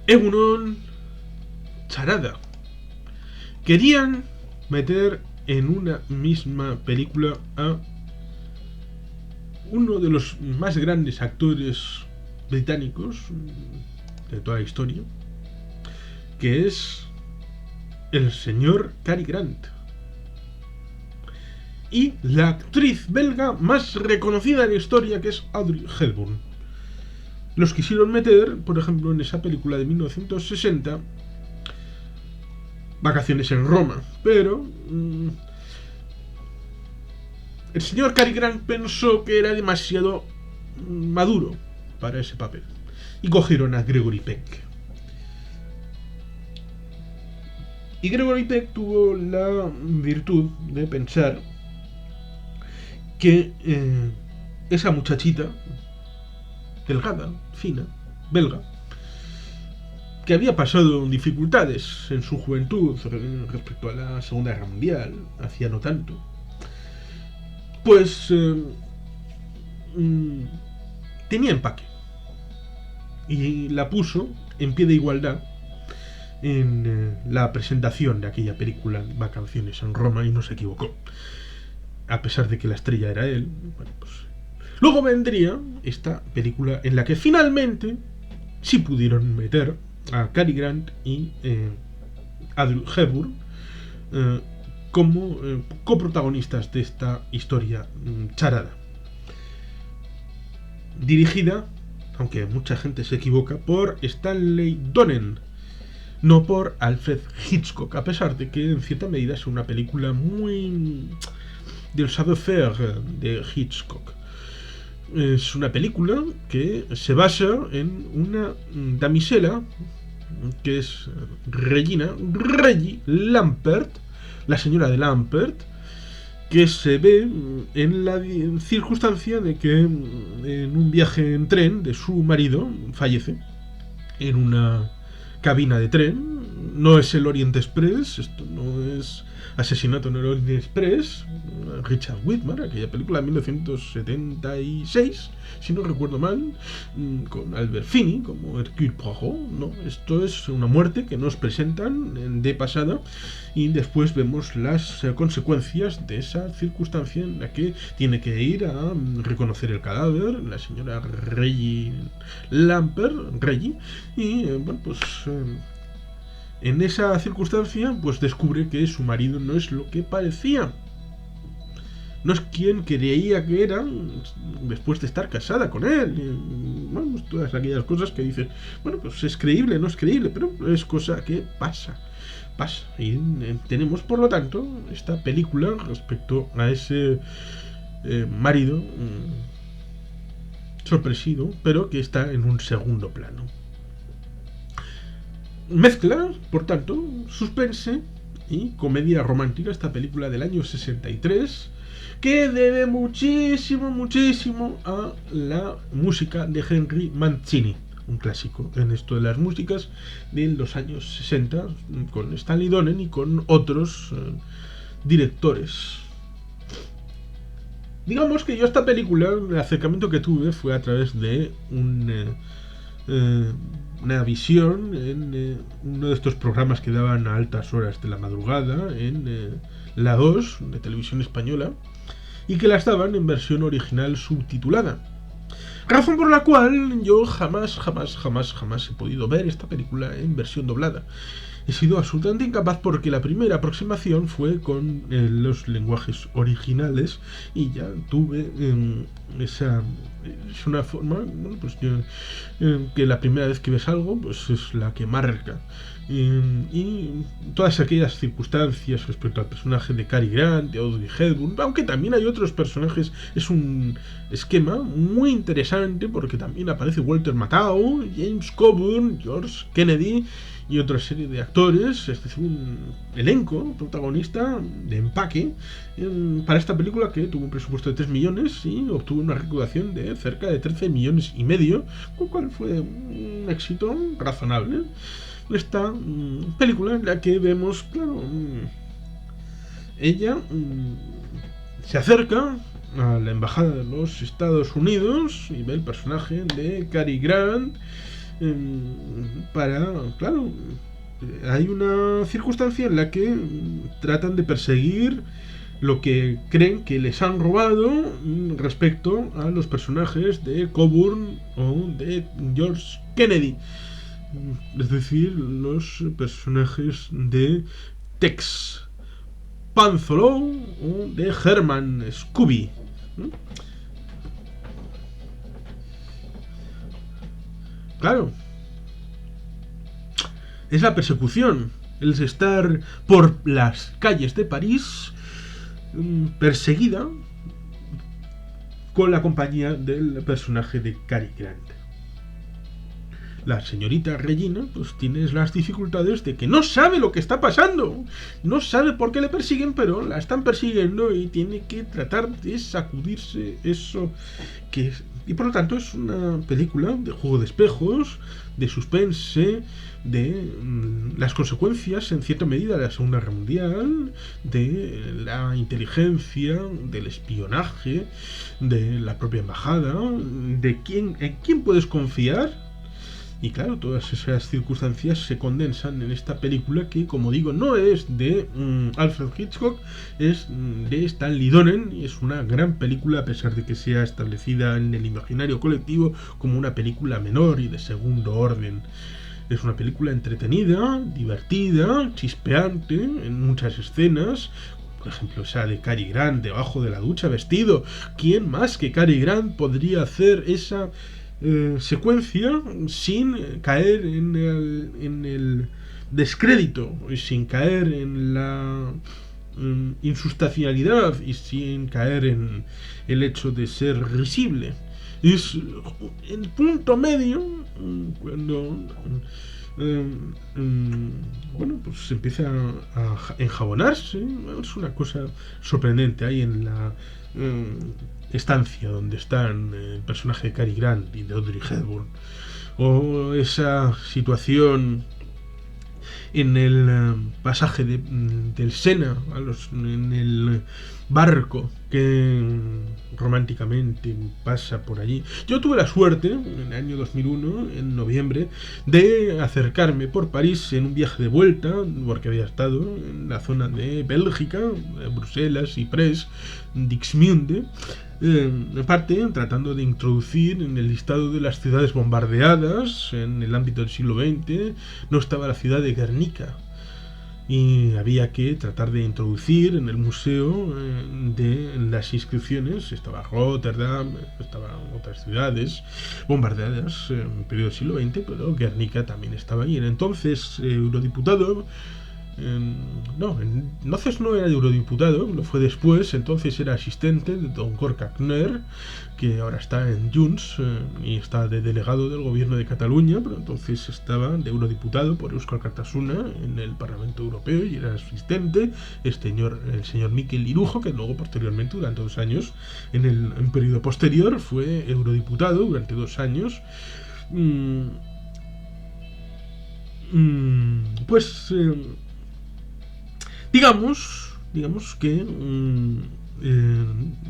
Egunon, charada. Querían meter en una misma película a uno de los más grandes actores británicos de toda la historia, que es el señor Cary Grant, y la actriz belga más reconocida de la historia, que es Audrey Hepburn. Los quisieron meter, por ejemplo, en esa película de 1960, Vacaciones en Roma, pero el señor Cary Grant pensó que era demasiado maduro para ese papel y cogieron a Gregory Peck. Y Gregory Peck tuvo la virtud de pensar que esa muchachita delgada, fina, belga, que había pasado dificultades en su juventud respecto a la Segunda Guerra Mundial, hacía no tanto, pues tenía empaque y la puso en pie de igualdad en la presentación de aquella película Vacaciones en Roma, y no se equivocó, a pesar de que la estrella era él. Bueno, pues luego vendría esta película en la que finalmente sí pudieron meter a Cary Grant y Audrey Hepburn como coprotagonistas de esta historia charada, dirigida, aunque mucha gente se equivoca, por Stanley Donen, no por Alfred Hitchcock, a pesar de que en cierta medida es una película muy del savoir-faire de Hitchcock. Es una película que se basa en una damisela que es Reggie Lampert, la señora de Lampert, que se ve en la circunstancia de que en un viaje en tren de su marido fallece en una cabina de tren. No es el Orient Express, esto no es Asesinato en el Orient Express, Richard Widmark, aquella película de 1976, si no recuerdo mal, con Albert Finney como Hercule Poirot. No, esto es una muerte que nos presentan de pasada y después vemos las consecuencias de esa circunstancia en la que tiene que ir a reconocer el cadáver la señora Reggie Lampert, y bueno, pues en esa circunstancia pues descubre que su marido no es lo que parecía, no es quien creía que era después de estar casada con él. Bueno, pues todas aquellas cosas que dices, bueno, pues es creíble, no es creíble, pero es cosa que pasa. Y tenemos, por lo tanto, esta película respecto a ese marido sorpresivo, pero que está en un segundo plano. Mezcla, por tanto, suspense y comedia romántica, esta película del año 63, que debe muchísimo a la música de Henry Mancini, un clásico en esto de las músicas de los años 60, con Stanley Donen y con otros directores. Digamos que yo a esta película, el acercamiento que tuve fue a través de una visión en uno de estos programas que daban a altas horas de la madrugada en la 2 de Televisión Española, y que las daban en versión original subtitulada, razón por la cual yo jamás he podido ver esta película en versión doblada. He sido absolutamente incapaz porque la primera aproximación fue con los lenguajes originales y ya tuve esa... Es una forma, bueno, pues que la primera vez que ves algo pues es la que marca. Y todas aquellas circunstancias respecto al personaje de Cary Grant, de Audrey Hepburn, aunque también hay otros personajes, es un esquema muy interesante porque también aparece Walter Matthau, James Coburn, George Kennedy y otra serie de actores. Este es un elenco protagonista de empaque para esta película, que tuvo un presupuesto de 3 millones y obtuvo una recaudación de cerca de 13 millones y medio, con lo cual fue un éxito razonable. Esta película en la que vemos, claro, ella se acerca a la embajada de los Estados Unidos y ve el personaje de Cary Grant Claro, hay una circunstancia en la que tratan de perseguir lo que creen que les han robado respecto a los personajes de Coburn o de George Kennedy. Es decir, los personajes de Tex Panzolo o de Herman Scooby. Claro, es la persecución, el estar por las calles de París perseguida con la compañía del personaje de Cary Grant. La señorita Regina pues tiene las dificultades de que no sabe lo que está pasando, no sabe por qué le persiguen, pero la están persiguiendo y tiene que tratar de sacudirse eso que es. Y por lo tanto es una película de juego de espejos, de suspense, de las consecuencias en cierta medida de la Segunda Guerra Mundial, de la inteligencia, del espionaje, de la propia embajada, de en quién puedes confiar. Y claro, todas esas circunstancias se condensan en esta película que, como digo, no es de Alfred Hitchcock, es de Stanley Donen, y es una gran película a pesar de que sea establecida en el imaginario colectivo como una película menor y de segundo orden. Es una película entretenida, divertida, chispeante en muchas escenas. Por ejemplo, esa de Cary Grant debajo de la ducha vestido. ¿Quién más que Cary Grant podría hacer esa secuencia sin caer en el descrédito y sin caer en la insustancialidad y sin caer en el hecho de ser risible? Es el punto medio cuando bueno, pues se empieza a enjabonarse. Es una cosa sorprendente ahí en la estancia donde están el personaje de Cary Grant y de Audrey Hepburn, o esa situación en el pasaje del Sena en el barco que románticamente pasa por allí. Yo tuve la suerte en el año 2001, en noviembre, de acercarme por París en un viaje de vuelta, porque había estado en la zona de Bélgica, Bruselas, Ypres, Dixmude, en parte tratando de introducir en el listado de las ciudades bombardeadas en el ámbito del siglo XX. No estaba la ciudad de Guernica y había que tratar de introducir en el museo de las inscripciones. Estaba Rotterdam, estaban otras ciudades bombardeadas en el periodo del siglo XX, pero Guernica también estaba ahí. Entonces eurodiputado, entonces no era eurodiputado, lo fue después. Entonces era asistente de don Gorka Knörr, que ahora está en Junts y está de delegado del gobierno de Cataluña, pero entonces estaba de eurodiputado por Euskal Kartasuna en el Parlamento Europeo y era asistente el señor Mikel Irujo, que luego posteriormente durante 2 años en un periodo posterior fue eurodiputado durante 2 años. Pues digamos que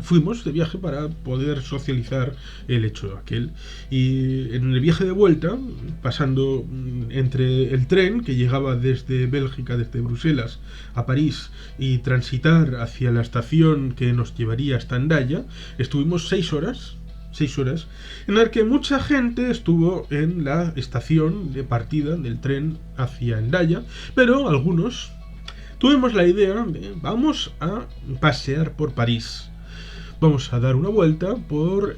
fuimos de viaje para poder socializar el hecho aquel. Y en el viaje de vuelta, pasando entre el tren que llegaba desde Bélgica, desde Bruselas a París, y transitar hacia la estación que nos llevaría hasta Hendaya, estuvimos 6 horas en la que mucha gente estuvo en la estación de partida del tren hacia Hendaya, pero algunos tuvimos la idea de vamos a pasear por París, vamos a dar una vuelta por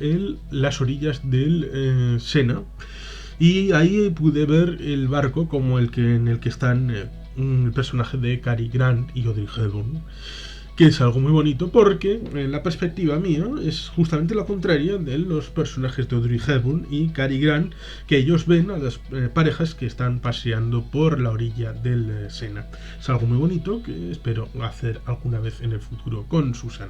las orillas del Sena, y ahí pude ver el barco como en el que están el personaje de Cary Grant y Audrey Hepburn, que es algo muy bonito porque la perspectiva mía es justamente la contraria de los personajes de Audrey Hepburn y Cary Grant, que ellos ven a las parejas que están paseando por la orilla del Sena. Es algo muy bonito que espero hacer alguna vez en el futuro con Susan.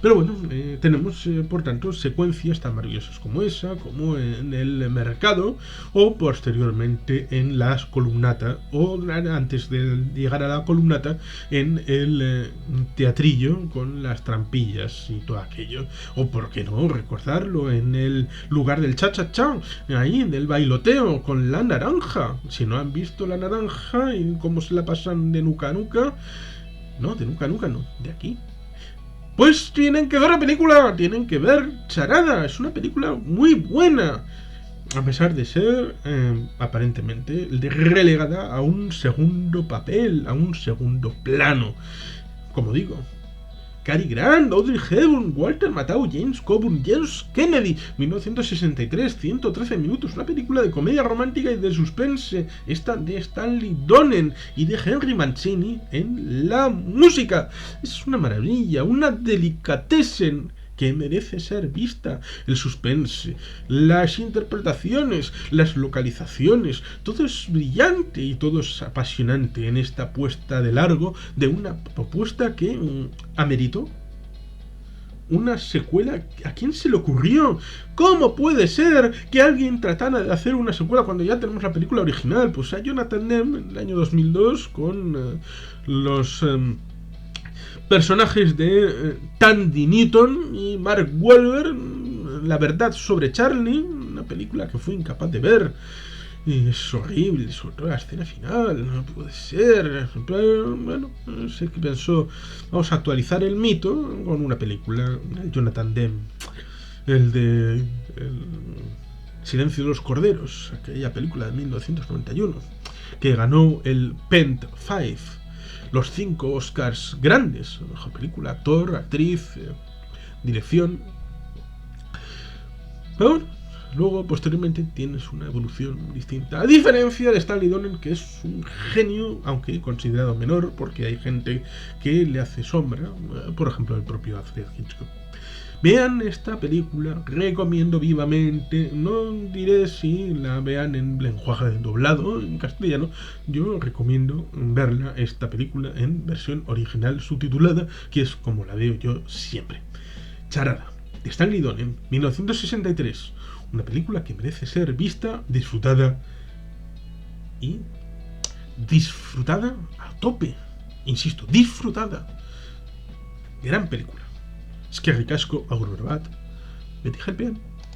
Pero bueno, tenemos por tanto secuencias tan maravillosas como esa, como en el mercado, o posteriormente en las columnata, o antes de llegar a la columnata en el teatro teatrillo con las trampillas y todo aquello. O por qué no recordarlo en el lugar del cha-cha-cha, ahí en el bailoteo con la naranja. Si no han visto la naranja y cómo se la pasan de nuca a nuca, no, de nuca a nuca no, de aquí. Pues tienen que ver la película, tienen que ver Charada, es una película muy buena. A pesar de ser, aparentemente, relegada a un segundo papel, a un segundo plano. Como digo, Cary Grant, Audrey Hepburn, Walter Matthau, James Coburn, James Kennedy, 1963, 113 minutos, una película de comedia romántica y de suspense, esta de Stanley Donen y de Henry Mancini en la música. Es una maravilla, una delicatessen que merece ser vista. El suspense, las interpretaciones, las localizaciones, todo es brillante y todo es apasionante en esta puesta de largo de una propuesta que ameritó una secuela. ¿A quién se le ocurrió? ¿Cómo puede ser que alguien tratara de hacer una secuela cuando ya tenemos la película original? Pues a Jonathan Demme en el año 2002 con los personajes de Tandy Newton y Mark Wahlberg, La verdad sobre Charlie, una película que fue incapaz de ver. Y es horrible, sobre todo la escena final, no puede ser. Pero, bueno, sé que pensó, vamos a actualizar el mito con una película, el Jonathan Demme, el de el Silencio de los Corderos, aquella película de 1991, que ganó el Pent 5, los 5 Oscars grandes: mejor película, actor, actriz, dirección. Pero bueno, luego posteriormente tienes una evolución distinta, a diferencia de Stanley Donen, que es un genio, aunque considerado menor, porque hay gente que le hace sombra, por ejemplo el propio Alfred Hitchcock. Vean esta película, recomiendo vivamente. No diré si la vean en lenguaje doblado en castellano. Yo recomiendo verla, esta película, en versión original subtitulada, que es como la veo yo siempre. Charada, de Stanley Donen, 1963. Una película que merece ser vista, disfrutada y disfrutada a tope. Insisto, disfrutada. Gran película. Eskerrik asko, agur bat, beti jalpean.